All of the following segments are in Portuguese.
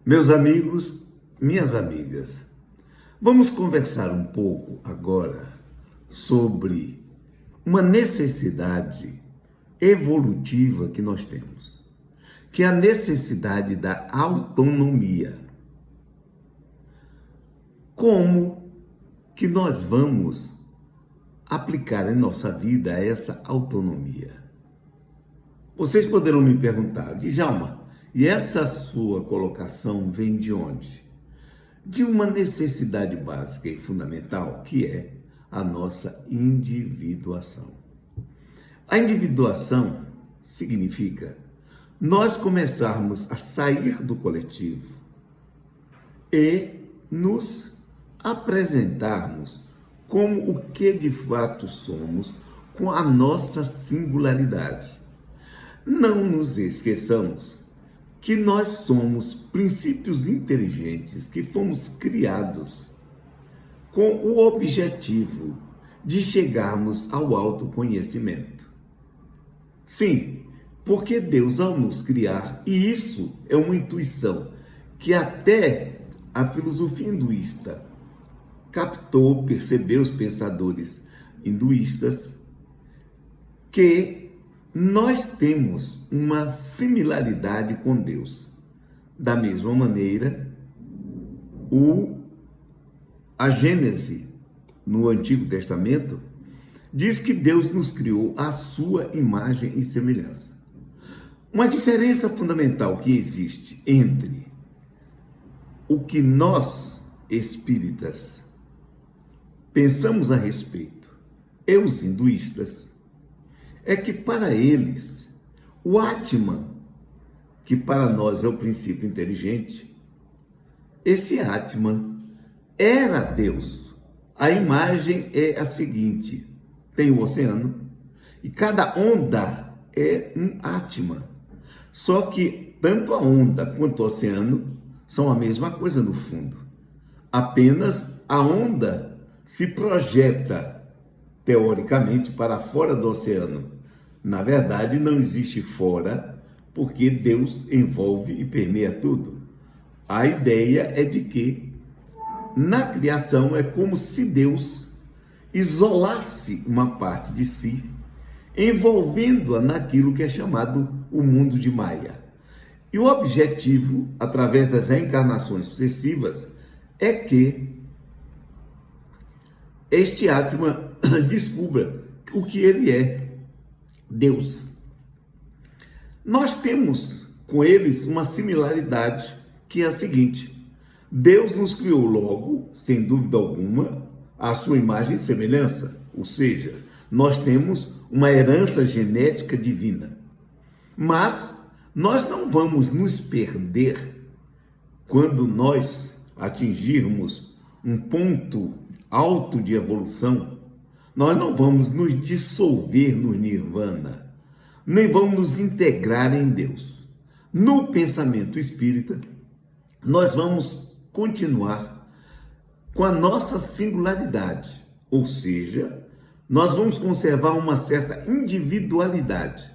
Meus amigos, minhas amigas, vamos conversar um pouco agora sobre uma necessidade evolutiva que nós temos, que é a necessidade da autonomia. Como que nós vamos aplicar em nossa vida essa autonomia? Vocês poderão me perguntar, Djalma, e essa sua colocação vem de onde? De uma necessidade básica e fundamental, que é a nossa individuação. A individuação significa nós começarmos a sair do coletivo e nos apresentarmos como o que de fato somos, com a nossa singularidade. Não nos esqueçamos que nós somos princípios inteligentes que fomos criados com o objetivo de chegarmos ao autoconhecimento. Sim, porque Deus, ao nos criar, e isso é uma intuição que até a filosofia hinduísta captou, percebeu, os pensadores hinduístas, que nós temos uma similaridade com Deus. Da mesma maneira, a Gênese, no Antigo Testamento, diz que Deus nos criou à sua imagem e semelhança. Uma diferença fundamental que existe entre o que nós, espíritas, pensamos a respeito e os hinduístas, é que para eles, o Atman, que para nós é o princípio inteligente, esse Atman era Deus. A imagem é a seguinte: tem o oceano e cada onda é um Atman. Só que tanto a onda quanto o oceano são a mesma coisa no fundo. Apenas a onda se projeta teoricamente para fora do oceano. Na verdade, não existe fora, porque Deus envolve e permeia tudo. A ideia é de que na criação é como se Deus isolasse uma parte de si, envolvendo-a naquilo que é chamado o mundo de Maia. E o objetivo, através das reencarnações sucessivas, é que este Atman descubra o que ele é, Deus. Nós temos com eles uma similaridade, que é a seguinte: Deus nos criou logo, sem dúvida alguma, à sua imagem e semelhança, ou seja, nós temos uma herança genética divina. Mas nós não vamos nos perder quando nós atingirmos um ponto alto de evolução. Nós não vamos nos dissolver no nirvana, nem vamos nos integrar em Deus. No pensamento espírita, nós vamos continuar com a nossa singularidade, ou seja, nós vamos conservar uma certa individualidade,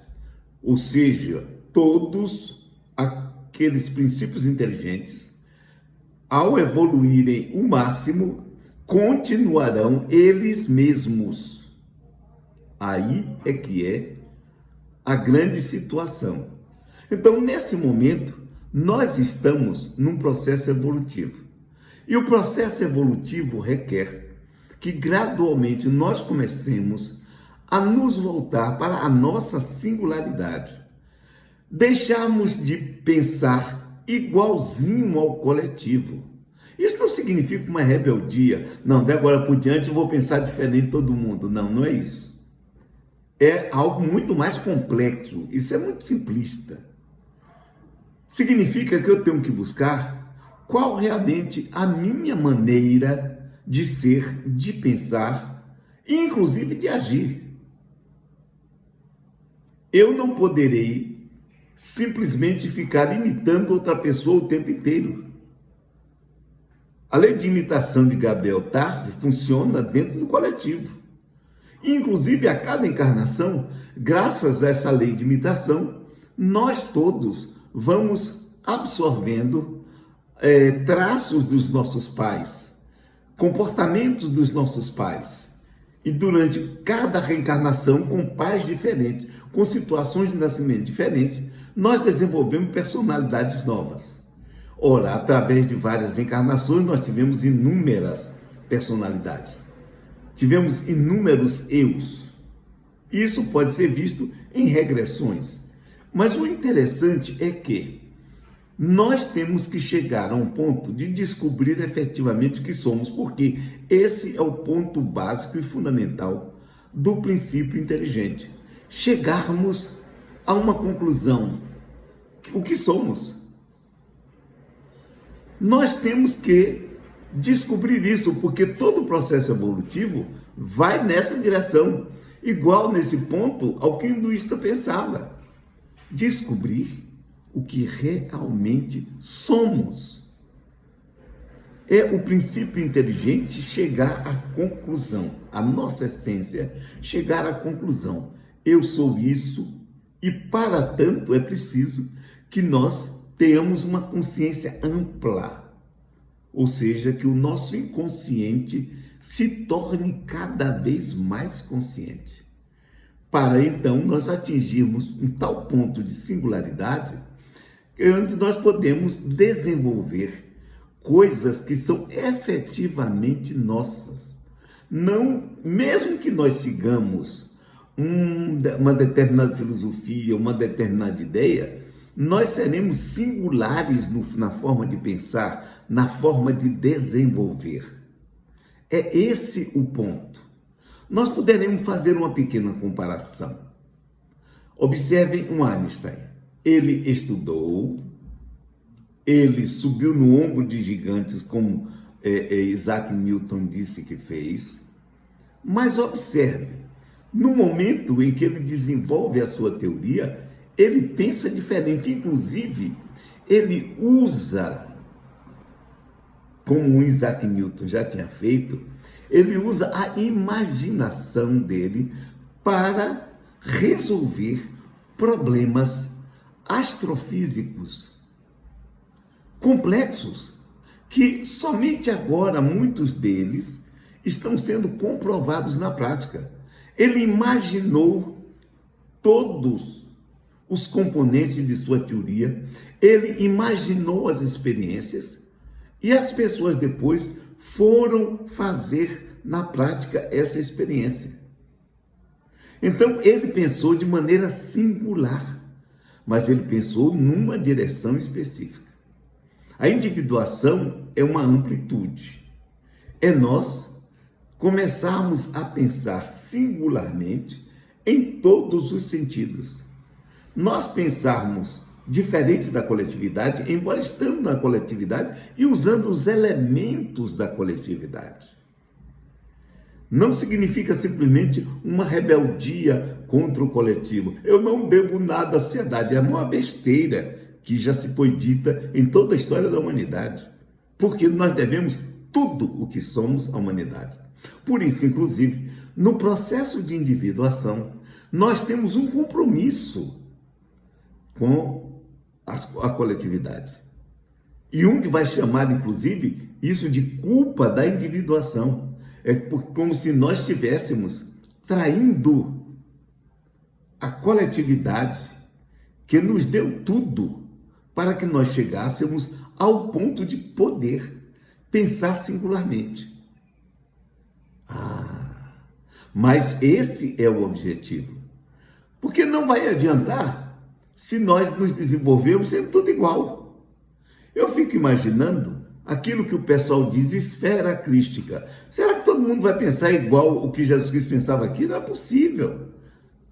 ou seja, todos aqueles princípios inteligentes, ao evoluírem o máximo, continuarão eles mesmos. Aí é que é a grande situação. Então, nesse momento, nós estamos num processo evolutivo. E o processo evolutivo requer que gradualmente nós comecemos a nos voltar para a nossa singularidade. Deixarmos de pensar igualzinho ao coletivo. Isso não significa uma rebeldia. Não, de agora por diante eu vou pensar diferente de todo mundo. Não, não é isso. É algo muito mais complexo. Isso é muito simplista. Significa que eu tenho que buscar qual realmente a minha maneira de ser, de pensar e inclusive de agir. Eu não poderei simplesmente ficar imitando outra pessoa o tempo inteiro. A lei de imitação de Gabriel Tarde funciona dentro do coletivo. E, inclusive, a cada encarnação, graças a essa lei de imitação, nós todos vamos absorvendo traços dos nossos pais, comportamentos dos nossos pais. E durante cada reencarnação, com pais diferentes, com situações de nascimento diferentes, nós desenvolvemos personalidades novas. Ora, através de várias encarnações, nós tivemos inúmeras personalidades. Tivemos inúmeros eus. Isso pode ser visto em regressões. Mas o interessante é que nós temos que chegar a um ponto de descobrir efetivamente o que somos, porque esse é o ponto básico e fundamental do princípio inteligente. Chegarmos a uma conclusão. O que somos? Nós temos que descobrir isso, porque todo o processo evolutivo vai nessa direção, igual nesse ponto ao que o hinduísta pensava. Descobrir o que realmente somos. É o princípio inteligente chegar à conclusão, a nossa essência, chegar à conclusão. Eu sou isso, e para tanto é preciso que nós tenhamos uma consciência ampla, ou seja, que o nosso inconsciente se torne cada vez mais consciente, para então nós atingirmos um tal ponto de singularidade onde nós podemos desenvolver coisas que são efetivamente nossas. Não, mesmo que nós sigamos uma determinada filosofia, uma determinada ideia, nós seremos singulares na forma de pensar, na forma de desenvolver. É esse o ponto. Nós poderemos fazer uma pequena comparação. Observem um Einstein. Ele estudou, ele subiu no ombro de gigantes, como Isaac Newton disse que fez, mas observe, no momento em que ele desenvolve a sua teoria, ele pensa diferente, inclusive, ele usa, como o Isaac Newton já tinha feito, ele usa a imaginação dele para resolver problemas astrofísicos complexos, que somente agora muitos deles estão sendo comprovados na prática. Ele imaginou todos os componentes de sua teoria, ele imaginou as experiências e as pessoas depois foram fazer na prática essa experiência. Então ele pensou de maneira singular, mas ele pensou numa direção específica. A individuação é uma amplitude. É nós começarmos a pensar singularmente em todos os sentidos. Nós pensarmos diferente da coletividade, embora estando na coletividade e usando os elementos da coletividade. Não significa simplesmente uma rebeldia contra o coletivo. Eu não devo nada à sociedade. É uma besteira que já se foi dita em toda a história da humanidade. Porque nós devemos tudo o que somos à humanidade. Por isso, inclusive, no processo de individuação, nós temos um compromisso com a coletividade. Jung vai chamar, inclusive, isso de culpa da individuação. É como se nós estivéssemos traindo a coletividade que nos deu tudo para que nós chegássemos ao ponto de poder pensar singularmente. Mas esse é o objetivo. Porque não vai adiantar se nós nos desenvolvermos sendo tudo igual. Eu fico imaginando aquilo que o pessoal diz esfera crística. Será que todo mundo vai pensar igual o que Jesus Cristo pensava aqui? Não é possível.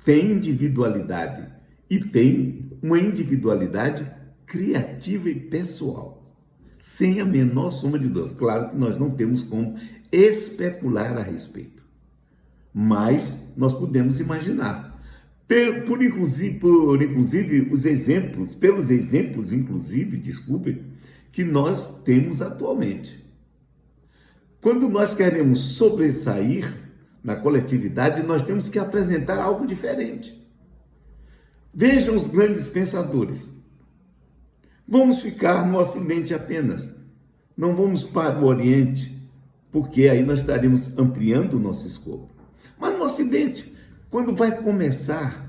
Tem individualidade e tem uma individualidade criativa e pessoal, sem a menor sombra de dúvida. Claro que nós não temos como especular a respeito, mas nós podemos imaginar. Inclusive, pelos exemplos, que nós temos atualmente. Quando nós queremos sobressair na coletividade, nós temos que apresentar algo diferente. Vejam os grandes pensadores. Vamos ficar no Ocidente apenas. não vamos para o Oriente, porque aí nós estaremos ampliando o nosso escopo. Mas no Ocidente, quando vai começar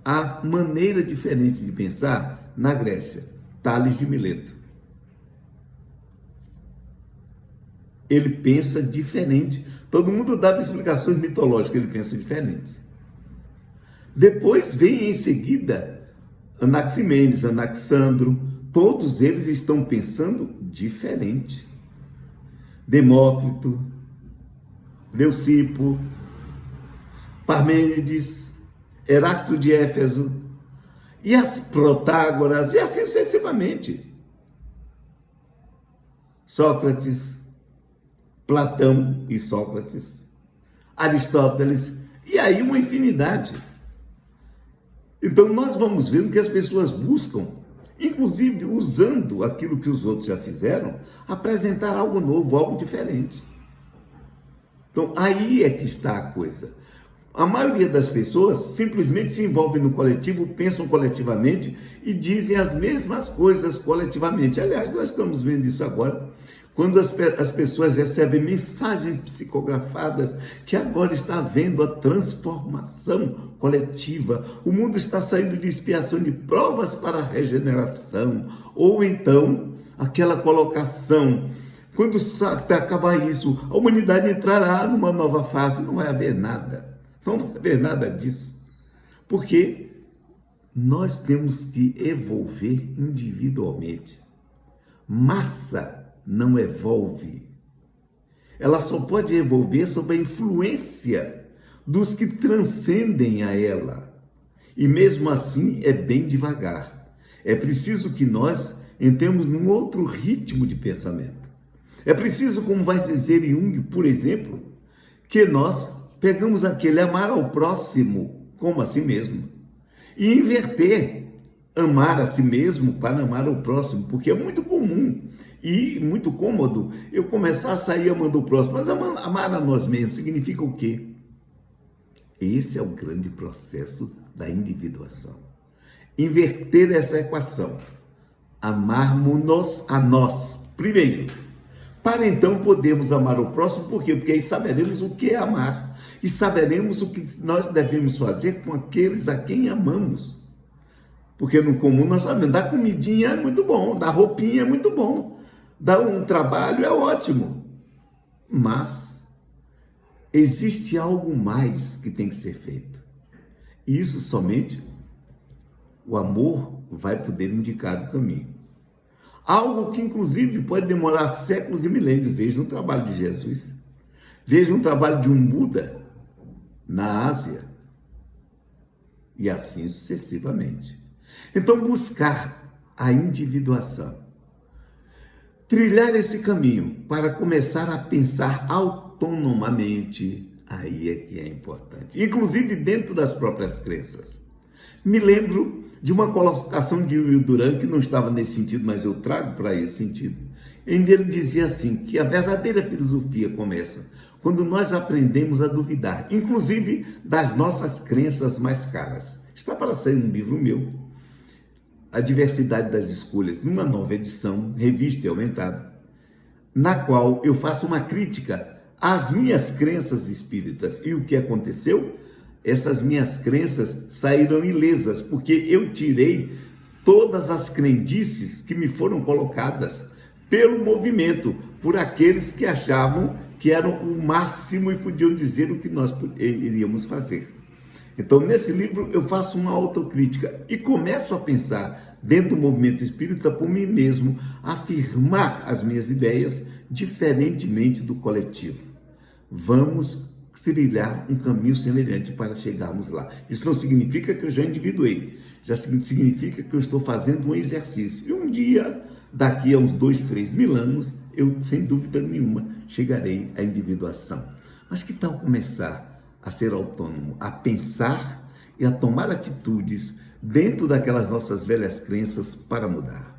a maneira diferente de pensar, na Grécia, Tales de Mileto. Ele pensa diferente. Todo mundo dava explicações mitológicas, ele pensa diferente. Depois vem em seguida Anaximenes, Anaxandro, todos eles estão pensando diferente. Demócrito, Leucipo, Parmênides, Heráclito de Éfeso, e as Protágoras, e assim sucessivamente. Sócrates, Platão e Sócrates, Aristóteles, e aí uma infinidade. Então nós vamos vendo que as pessoas buscam, inclusive usando aquilo que os outros já fizeram, apresentar algo novo, algo diferente. Então aí é que está a coisa. A maioria das pessoas simplesmente se envolvem no coletivo, pensam coletivamente e dizem as mesmas coisas coletivamente. Aliás, nós estamos vendo isso agora, quando as pessoas recebem mensagens psicografadas que agora está havendo a transformação coletiva. O mundo está saindo de expiação de provas para a regeneração. Ou então, aquela colocação, quando acabar isso, a humanidade entrará numa nova fase. Não vai haver nada. Não vai haver nada disso. Porque nós temos que evolver individualmente. Massa não evolve. Ela só pode evolver sob a influência dos que transcendem a ela. E mesmo assim é bem devagar. É preciso que nós entremos num outro ritmo de pensamento. É preciso, como vai dizer Jung, por exemplo, que nós pegamos aquele amar ao próximo como a si mesmo e inverter amar a si mesmo para amar ao próximo, porque é muito comum e muito cômodo eu começar a sair amando o próximo, mas amar a nós mesmos significa o quê? Esse é o grande processo da individuação. Inverter essa equação. Amarmos-nos a nós primeiro, para então podermos amar o próximo. Por quê? Porque aí saberemos o que é amar e saberemos o que nós devemos fazer com aqueles a quem amamos. Porque no comum nós sabemos, dar comidinha é muito bom, dar roupinha é muito bom, dar um trabalho é ótimo. Mas existe algo mais que tem que ser feito. E isso somente o amor vai poder indicar o caminho. Algo que inclusive pode demorar séculos e milênios. Veja um trabalho de Jesus. Veja um trabalho de um Buda na Ásia. E assim sucessivamente. Então, buscar a individuação, trilhar esse caminho para começar a pensar autonomamente, aí é que é importante, inclusive dentro das próprias crenças. Me lembro de uma colocação de Will Durant, que não estava nesse sentido, mas eu trago para esse sentido, em que ele dizia assim, que a verdadeira filosofia começa quando nós aprendemos a duvidar, inclusive das nossas crenças mais caras. Está para sair um livro meu, A Diversidade das Escolhas, numa nova edição, revista e aumentada, na qual eu faço uma crítica às minhas crenças espíritas. E o que aconteceu? Essas minhas crenças saíram ilesas, porque eu tirei todas as crendices que me foram colocadas pelo movimento, por aqueles que achavam que eram o máximo e podiam dizer o que nós iríamos fazer. Então, nesse livro, eu faço uma autocrítica e começo a pensar, dentro do movimento espírita, por mim mesmo, afirmar as minhas ideias diferentemente do coletivo. Vamos trilhar um caminho semelhante para chegarmos lá. Isso não significa que eu já individuei, já significa que eu estou fazendo um exercício. E um dia, daqui a uns 2, 3 mil anos, eu, sem dúvida nenhuma, chegarei à individuação. Mas que tal começar a ser autônomo, a pensar e a tomar atitudes dentro daquelas nossas velhas crenças para mudar?